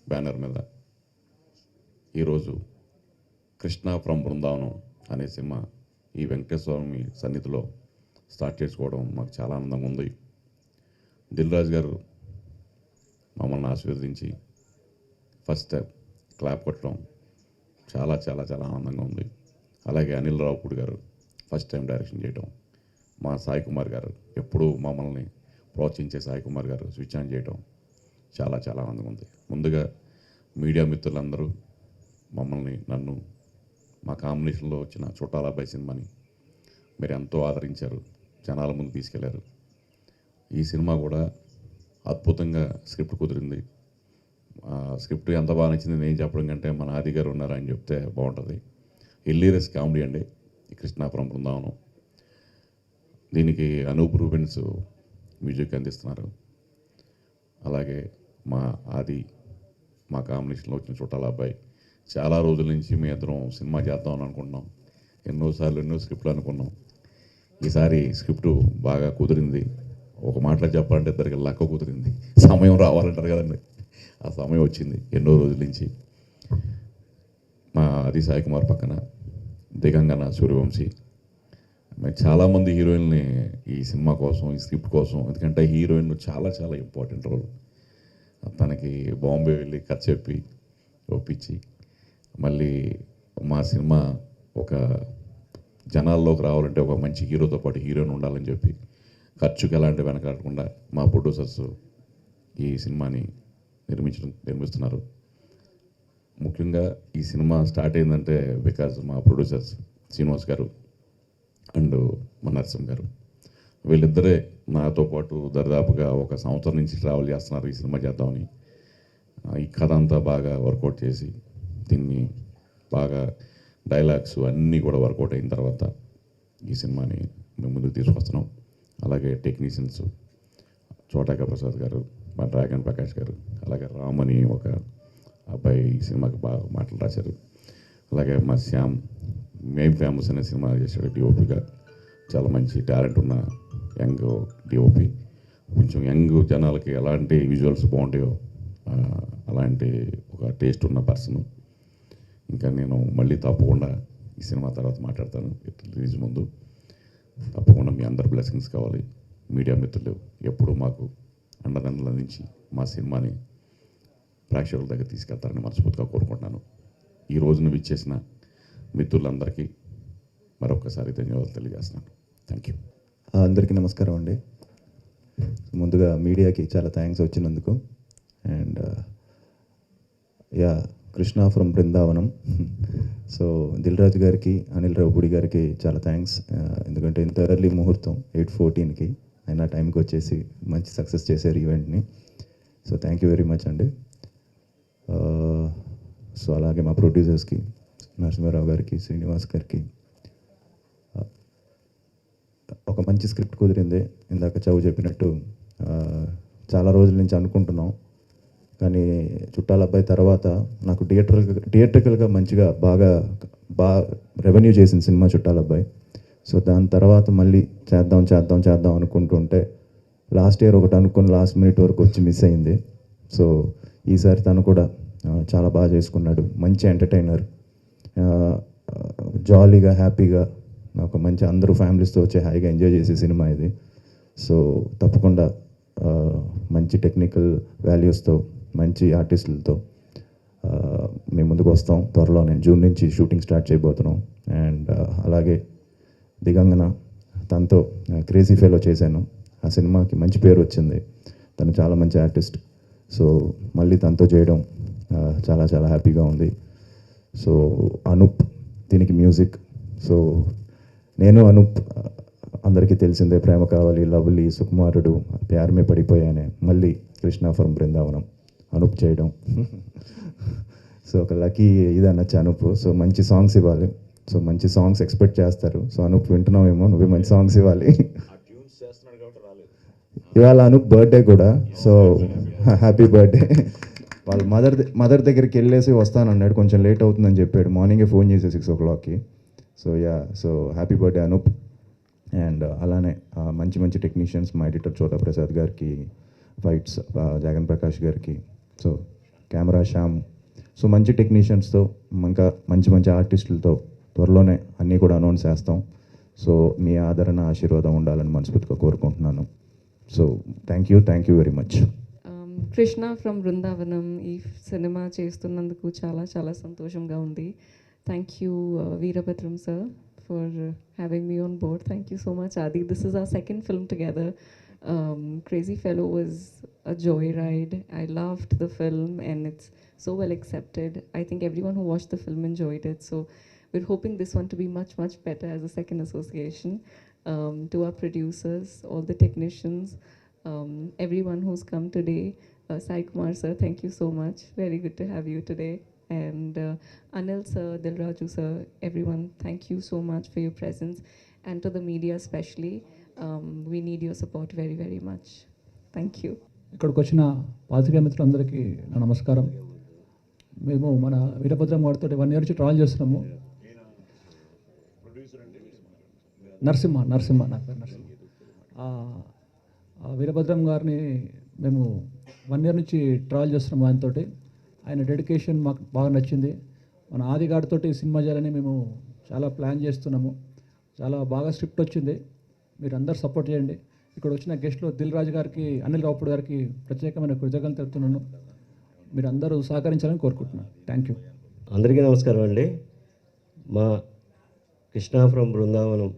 Banner మీద ఈరోజు Krishna from Brindavanam అనే సినిమా ఈ వెంకటేశ్వర స్వామి సన్నిధిలో స్టార్ట్ చేసుకోవడం మాకు చాలా ఆనందంగా ఉంది. దిల్ రాజు గారు మమ్మల్ని ఆశీర్వదించి ఫస్ట్ స్టెప్ క్లాప్ కొట్టడం చాలా చాలా చాలా ఆనందంగా ఉంది. అలాగే అనిల్ రావుపూడి గారు ఫస్ట్ టైం డైరెక్షన్ చేయడం, మా సాయి కుమార్ గారు ఎప్పుడూ మమ్మల్ని ప్రోత్సహించే సాయి కుమార్ గారు స్విచ్ ఆన్ చేయడం చాలా చాలా ఆనందంగా ఉంది. ముందుగా మీడియా మిత్రులందరూ నన్ను మా కాంబినేషన్లో వచ్చిన చుట్టాల అబ్బాయి సినిమాని మీరు ఎంతో ఆదరించారు, జనాల ముందు తీసుకెళ్లారు. ఈ సినిమా కూడా అద్భుతంగా స్క్రిప్ట్ కుదిరింది. స్క్రిప్ట్ ఎంత బాగా నచ్చింది నేను చెప్పడం కంటే మన ఆది గారు ఉన్నారు అని చెప్తే బాగుంటుంది. హిల్లీరియస్ కామెడీ అండి ఈ కృష్ణాపురం బృందావనం. దీనికి అనూప్ రూబెన్స్ మ్యూజిక్ అందిస్తున్నారు. అలాగే మా ఆది, మా కాంబినేషన్లో వచ్చిన చుట్టాల అబ్బాయి. చాలా రోజుల నుంచి మీ ఇద్దరం సినిమా చేద్దామని అనుకుంటున్నాం. ఎన్నోసార్లు ఎన్నో స్క్రిప్ట్లు అనుకున్నాం. ఈసారి స్క్రిప్టు బాగా కుదిరింది. ఒక మాటలో చెప్పాలంటే ఇద్దరికి లక్క కుదిరింది. సమయం రావాలంటారు కదండి, ఆ సమయం వచ్చింది ఎన్నో రోజుల నుంచి. మా ఆది సాయి కుమార్ పక్కన దిగంగన సూర్యవంశీ, చాలామంది హీరోయిన్ని ఈ సినిమా కోసం, ఈ స్క్రిప్ట్ కోసం, ఎందుకంటే హీరోయిన్ చాలా చాలా ఇంపార్టెంట్ రోల్. తనకి బాంబే వెళ్ళి కథ చెప్పి ఒప్పించి మళ్ళీ మా సినిమా ఒక జనాల్లోకి రావాలంటే ఒక మంచి హీరోతో పాటు హీరోయిన్ ఉండాలని చెప్పి ఖర్చుకి ఎలాంటి వెనకాడకుండా మా ప్రొడ్యూసర్స్ ఈ సినిమాని నిర్మిస్తున్నారు. ముఖ్యంగా ఈ సినిమా స్టార్ట్ అయిందంటే బికాజ్ మా ప్రొడ్యూసర్స్ శ్రీనివాస్ గారు అండ్ మా నరసింహ గారు, వీళ్ళిద్దరే నాతో పాటు దరిదాపుగా ఒక సంవత్సరం నుంచి ట్రావెల్ చేస్తున్నారు ఈ సినిమా చేద్దామని. ఈ కథ అంతా బాగా వర్కౌట్ చేసి దీన్ని బాగా డైలాగ్స్ అన్నీ కూడా వర్కౌట్ అయిన తర్వాత ఈ సినిమాని మేము ముందుకు తీసుకొస్తున్నాం. అలాగే టెక్నీషియన్స్ చోటాక ప్రసాద్ గారు, మా డ్రాగన్ ప్రకాష్ గారు, అలాగే రామని ఒక అబ్బాయి ఈ సినిమాకి బాగా మాటలు రాశారు. అలాగే మా శ్యామ్ మేమ్ ఫేమస్ అనే సినిమా చేశాడు డిఓపిగా. చాలా మంచి టాలెంట్ ఉన్న యంగ్ డిఓపి. కొంచెం యంగ్ జనాలకి ఎలాంటి విజువల్స్ బాగుంటాయో అలాంటి ఒక టేస్ట్ ఉన్న పర్సన్. ఇంకా నేను మళ్ళీ తప్పకుండా ఈ సినిమా తర్వాత మాట్లాడతాను రిలీజ్ ముందు. తప్పకుండా మీ అందరి బ్లెస్సింగ్స్ కావాలి. మీడియా మిత్రులు ఎప్పుడూ మాకు అండదండల నుంచి మా సినిమాని ప్రేక్షకుల దగ్గర తీసుకెళ్తారని మనస్ఫూర్తిగా కోరుకుంటున్నాను. ఈ రోజున విచ్చేసిన మిత్రులందరికీ మరొకసారి ధన్యవాదాలు తెలియజేస్తున్నాను. Thank you. అందరికీ నమస్కారం అండి. ముందుగా మీడియాకి చాలా థ్యాంక్స్ వచ్చినందుకు. And Krishna from Brindavanam. So Dil Raju గారికి, అనిల్ రావుపూడి గారికి చాలా థ్యాంక్స్. ఎందుకంటే ఇంత ఎర్లీ ముహూర్తం 8:14కి అయినా టైంకి వచ్చేసి మంచి సక్సెస్ చేశారు ఈవెంట్ని. So thank you very much అండి. సో అలాగే మా ప్రొడ్యూసర్స్కి నరసింహారావు గారికి, శ్రీనివాస్ గారికి. ఒక మంచి స్క్రిప్ట్ కుదిరింది. ఇందాక చౌ చెప్పినట్టు చాలా రోజుల నుంచి అనుకుంటున్నాం, కానీ చుట్టాల అబ్బాయి తర్వాత నాకు థియేట్రికల్గా మంచిగా బాగా రెవెన్యూ చేసింది సినిమా చుట్టాల అబ్బాయి. సో దాని తర్వాత మళ్ళీ చేద్దాం అనుకుంటుంటే లాస్ట్ ఇయర్ ఒకటి అనుకుని లాస్ట్ మినిట్ వరకు వచ్చి మిస్ అయింది. సో ఈసారి తను కూడా చాలా బాగా చేసుకున్నాడు. మంచి ఎంటర్టైనర్, జాలీగా హ్యాపీగా నాకు మంచి అందరూ ఫ్యామిలీస్తో వచ్చి హాయిగా ఎంజాయ్ చేసే సినిమా ఇది. సో తప్పకుండా మంచి టెక్నికల్ వాల్యూస్తో, మంచి ఆర్టిస్టులతో మేము ముందుకు వస్తాం త్వరలోనే. జూన్ నుంచి షూటింగ్ స్టార్ట్ చేయబోతున్నాం. అండ్ అలాగే దిగంగన, తనతో క్రేజీ ఫెలో చేశాను. ఆ సినిమాకి మంచి పేరు వచ్చింది. తను చాలా మంచి ఆర్టిస్ట్. సో మళ్ళీ తనతో చేయడం చాలా చాలా హ్యాపీగా ఉంది. సో అనూప్ దీనికి మ్యూజిక్. సో నేను అనూప్ అందరికీ తెలిసిందే, ప్రేమ కావాలి, లవ్లీ, సుకుమారుడు, ప్యారమే పడిపోయానే, మళ్ళీ కృష్ణ ఫ్రమ్ బృందావనం అనూప్ చేయడం. సో ఒక లక్కీ ఇది అనొచ్చు అనూప్. సో మంచి సాంగ్స్ ఇవ్వాలి. సో మంచి సాంగ్స్ ఎక్స్పెక్ట్ చేస్తారు. సో అనూప్ వింటున్నావేమో, నువ్వే మంచి సాంగ్స్ ఇవ్వాలి. ఇవాళ అనూప్ బర్త్డే కూడా. So happy birthday. వాళ్ళ మదర్ దగ్గరికి వెళ్ళేసి వస్తానన్నాడు, కొంచెం లేట్ అవుతుందని చెప్పాడు. మార్నింగే ఫోన్ చేసి 6 o'clockకి. So happy birthday Anoop. And అలానే మంచి మంచి టెక్నీషియన్స్, మా ఎడిటర్ చోటా ప్రసాద్ గారికి, ఫైట్స్ జగన్ ప్రకాష్ గారికి. So camera Shyam. సో మంచి టెక్నీషియన్స్తో ఇంకా మంచి మంచి ఆర్టిస్టులతో త్వరలోనే అన్నీ కూడా అనౌన్స్ చేస్తాం. సో మీ ఆదరణ ఆశీర్వాదం ఉండాలని మనస్ఫూర్తిగా కోరుకుంటున్నాను. So thank you very much. Krishna from Brindavanam ఈ సినిమా చేస్తున్నందుకు చాలా చాలా సంతోషంగా ఉంది. Thank you Veerabhadram sir for having me on board. Thank you so much Adi. This is our second film together. Crazy Fellow was a joyride. I loved the film and it's so well accepted. I think everyone who watched the film enjoyed it. So we're hoping this one to be much, much better as a second association. To our producers, all the technicians, everyone who's come today. Sai Kumar sir, thank you so much. Very good to have you today. And Anil sir, Dilraju sir, everyone, thank you so much for your presence. And to the media especially, we need your support very, very much. Thank you. ఇక్కడికి వచ్చిన పాత్రికేయ మిత్రులందరికీ నా నమస్కారం. మేము మన వీరభద్రం గారితో 1 year నుంచి ట్రావెల్ చేస్తున్నాము. నరసింహ నా పేరు నరసింహ. వీరభద్రం గారిని మేము 1 year నుంచి ట్రావెల్ చేస్తున్నాము ఆయనతో. ఆయన డెడికేషన్ మాకు బాగా నచ్చింది. మన ఆది గారితో సినిమా చేయాలని మేము చాలా ప్లాన్ చేస్తున్నాము. చాలా బాగా స్క్రిప్ట్ వచ్చింది. మీరు అందరు సపోర్ట్ చేయండి. ఇక్కడ వచ్చిన గెస్ట్లో దిల్ రాజు గారికి, అనిల్ రావుపూడి గారికి ప్రత్యేకమైన కృతజ్ఞతలు తెలుపుతున్నాను. మీరు అందరూ సహకరించాలని కోరుకుంటున్నాను. Thank you. అందరికీ నమస్కారం అండి. మా కృష్ణ ఫ్రమ్ బృందావనం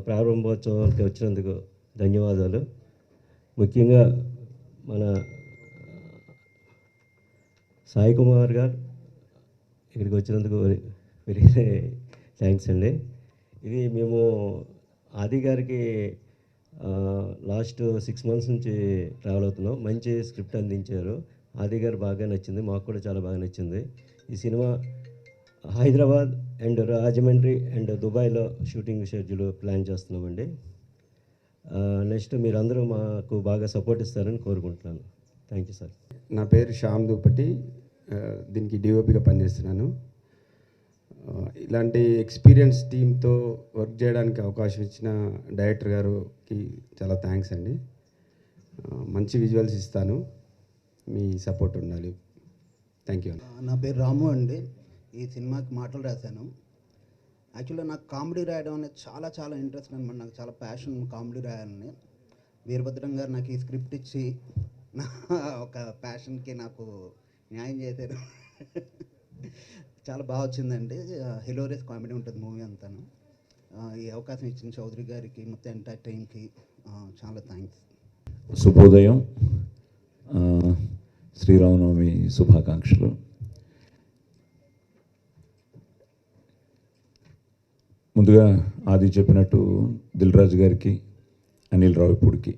ప్రారంభోత్సవానికి వచ్చినందుకు ధన్యవాదాలు. ముఖ్యంగా మన సాయి కుమార్ గారు ఇక్కడికి వచ్చినందుకు వెరీ థ్యాంక్స్ అండి. ఇది మేము ఆది గారికి లాస్ట్ 6 months నుంచి ట్రావెల్ అవుతున్నాం. మంచి స్క్రిప్ట్ అందించారు. ఆది గారు బాగా నచ్చింది, మాకు కూడా చాలా బాగా నచ్చింది. ఈ cinema Hyderabad and Rajahmundry and దుబాయ్లో షూటింగ్ షెడ్యూల్ ప్లాన్ చేస్తున్నామండి. నెక్స్ట్ మీరందరూ మాకు బాగా సపోర్ట్ ఇస్తారని కోరుకుంటున్నాను. Thank you sir. నా పేరు శ్యామ్ దూపటి, దీనికి డిఓపిగా పనిచేస్తున్నాను. ఇలాంటి ఎక్స్పీరియన్స్ టీంతో వర్క్ చేయడానికి అవకాశం ఇచ్చిన డైరెక్టర్ గారికి చాలా థ్యాంక్స్ అండి. మంచి విజువల్స్ ఇస్తాను, మీ సపోర్ట్ ఉండాలి. Thank you. నా పేరు రాము అండి. ఈ సినిమాకి మాటలు రాశాను. యాక్చువల్గా నాకు కామెడీ రాయడం అనేది చాలా చాలా ఇంట్రెస్ట్ అనమాట. నాకు చాలా ప్యాషన్ కామెడీ రాయాలని. వీరభద్రం గారు నాకు ఈ స్క్రిప్ట్ ఇచ్చి నా ఒక ప్యాషన్కి నాకు న్యాయం చేశారు. చాలా బాగా వచ్చిందండి. హిలోరియస్ కామెడీ ఉంటుంది మూవీ అంతాను. ఈ అవకాశం ఇచ్చిన చౌదరి గారికి, మొత్తం ఎంటైర్ టీమ్కి చాలా థ్యాంక్స్. శుభోదయం, శ్రీరామనవమి శుభాకాంక్షలు. ముందుగా ఆది చెప్పినట్టు దిల్ రాజు గారికి, అనిల్ రావిపూడికి,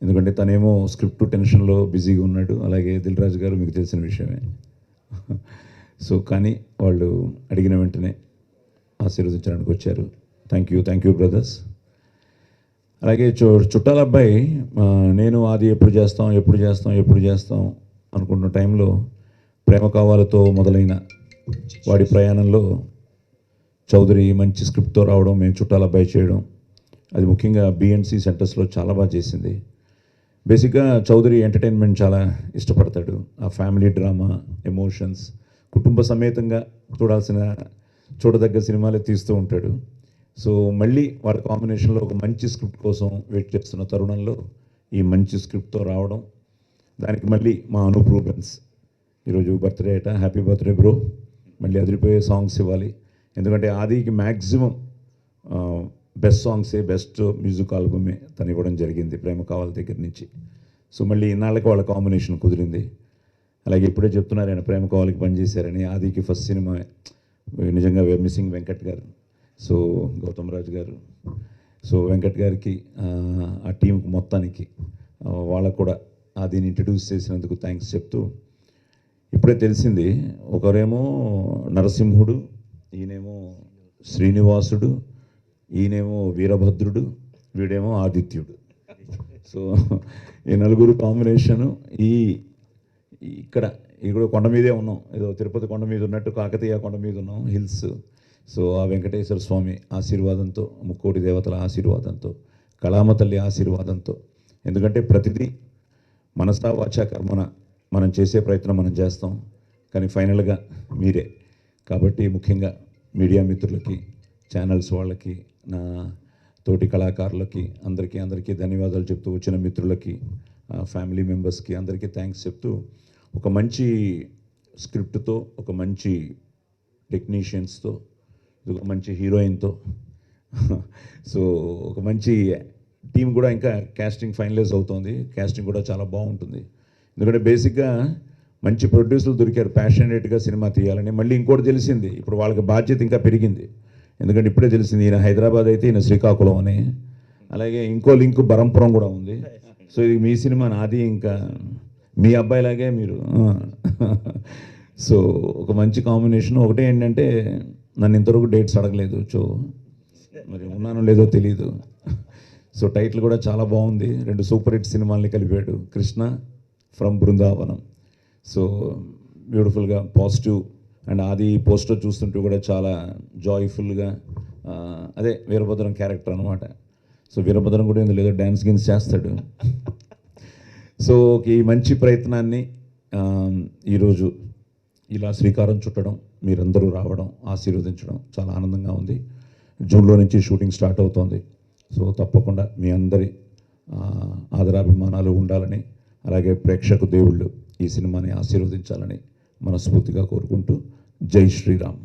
ఎందుకంటే తనేమో స్క్రిప్ట్ టెన్షన్లో బిజీగా ఉన్నాడు. అలాగే దిల్ రాజు గారు మీకు తెలిసిన విషయమే. సో కానీ వాళ్ళు అడిగిన వెంటనే ఆశీర్వదించడానికి వచ్చారు. Thank you brothers. అలాగే చుట్టాల అబ్బాయి, నేను ఆది ఎప్పుడు చేస్తాం అనుకుంటున్న టైంలో ప్రేమ కావాలతో మొదలైన వాడి ప్రయాణంలో చౌదరి మంచి స్క్రిప్ట్తో రావడం, మేము చుట్టాల అబ్బాయి చేయడం, అది ముఖ్యంగా బిఎన్సి సెంటర్స్లో చాలా బాగా చేసింది. బేసిక్గా చౌదరి ఎంటర్టైన్మెంట్ చాలా ఇష్టపడతాడు. ఆ ఫ్యామిలీ డ్రామా, ఎమోషన్స్, కుటుంబ సమేతంగా చూడదగ్గ సినిమాలే తీస్తూ ఉంటాడు. సో మళ్ళీ వాళ్ళ కాంబినేషన్లో ఒక మంచి స్క్రిప్ట్ కోసం వెయిట్ చేస్తున్న తరుణంలో ఈ మంచి స్క్రిప్ట్తో రావడం, దానికి మళ్ళీ మా అనూప్ రూబెన్స్ ఈరోజు బర్త్డే అట, హ్యాపీ బర్త్డే బ్రో, మళ్ళీ అదిరిపోయే సాంగ్స్ ఇవ్వాలి. ఎందుకంటే ఆదికి మ్యాక్సిమం బెస్ట్ సాంగ్సే, బెస్ట్ మ్యూజిక్ ఆల్బమే తను ఇవ్వడం జరిగింది ప్రేమ కావాలి దగ్గర నుంచి. సో మళ్ళీ ఇన్నాళ్ళకి వాళ్ళ కాంబినేషన్ కుదిరింది. అలాగే ఇప్పుడే చెప్తున్నారు ఆయన ప్రేమ కావాలికి పనిచేశారని. ఆదికి ఫస్ట్ సినిమా నిజంగా మిస్సింగ్ వెంకట్ గారు, సో గౌతమ్ రాజు గారు, సో వెంకట్ గారికి, ఆ టీంకి మొత్తానికి వాళ్ళకు కూడా ఆదిని ఇంట్రడ్యూస్ చేసినందుకు థ్యాంక్స్ చెప్తూ, ఇప్పుడే తెలిసింది ఒకరేమో నరసింహుడు, ఈయనేమో శ్రీనివాసుడు, ఈయనేమో వీరభద్రుడు, వీడేమో ఆదిత్యుడు. సో ఈ నలుగురు కాంబినేషను ఇక్కడ కొండ మీదే ఉన్నాం, ఏదో తిరుపతి కొండ మీద ఉన్నట్టు కాకతీయ కొండ మీద ఉన్నాం, హిల్స్. సో ఆ వెంకటేశ్వర స్వామి ఆశీర్వాదంతో, ముక్కోటి దేవతల ఆశీర్వాదంతో, కళామ తల్లి ఆశీర్వాదంతో, ఎందుకంటే ప్రతిదీ మనసా వాచా కర్మన మనం మనం చేసే ప్రయత్నం మనం చేస్తాం, కానీ ఫైనల్గా మీరే. కాబట్టి ముఖ్యంగా మీడియా మిత్రులకి, ఛానల్స్ వాళ్ళకి, నా తోటి కళాకారులకి అందరికీ ధన్యవాదాలు చెప్తూ, వచ్చిన మిత్రులకి, ఫ్యామిలీ మెంబర్స్కి అందరికీ థ్యాంక్స్ చెప్తూ, ఒక మంచి స్క్రిప్ట్తో, ఒక మంచి టెక్నీషియన్స్తో, ఒక మంచి హీరోయిన్తో, సో ఒక మంచి టీం కూడా ఇంకా కాస్టింగ్ ఫైనలైజ్ అవుతోంది. కాస్టింగ్ కూడా చాలా బాగుంటుంది. ఎందుకంటే బేసిక్గా మంచి ప్రొడ్యూసర్లు దొరికారు ప్యాషనేట్గా సినిమా తీయాలని. మళ్ళీ ఇంకోటి తెలిసింది, ఇప్పుడు వాళ్ళకి బాధ్యత ఇంకా పెరిగింది. ఎందుకంటే ఇప్పుడే తెలిసింది, ఈయన హైదరాబాద్ అయితే ఈయన శ్రీకాకుళం అని, అలాగే ఇంకో లింక్ బరంపురం కూడా ఉంది. సో ఇది మీ సినిమా, నాది ఇంకా మీ అబ్బాయిలాగే మీరు. సో ఒక మంచి కాంబినేషన్. ఒకటే ఏంటంటే నన్ను ఇంతవరకు డేట్స్ అడగలేదు, సో మరి ఉన్నానో లేదో తెలీదు. సో టైటిల్ కూడా చాలా బాగుంది. 2 సూపర్ హిట్ సినిమాల్ని కలిపాడు, కృష్ణ ఫ్రమ్ బృందావనం. సో బ్యూటిఫుల్గా పాజిటివ్. అండ్ ఆది పోస్టర్ చూస్తుంటే కూడా చాలా జాయ్ఫుల్గా, అదే వీరభద్రం క్యారెక్టర్ అనమాట. సో వీరభద్రం కూడా ఇందులో ఏదో డ్యాన్స్ గిన్స్ చేస్తాడు. సో ఈ మంచి ప్రయత్నాన్ని ఈరోజు ఇలా శ్రీకారం చుట్టడం, మీరందరూ రావడం, ఆశీర్వదించడం చాలా ఆనందంగా ఉంది. జూన్లో నుంచి షూటింగ్ స్టార్ట్ అవుతోంది. సో తప్పకుండా మీ అందరి ఆదరాభిమానాలు ఉండాలని, అలాగే ప్రేక్షకు దేవుళ్ళు ఈ సినిమాని ఆశీర్వదించాలని మనస్ఫూర్తిగా కోరుకుంటూ, జై శ్రీరామ్.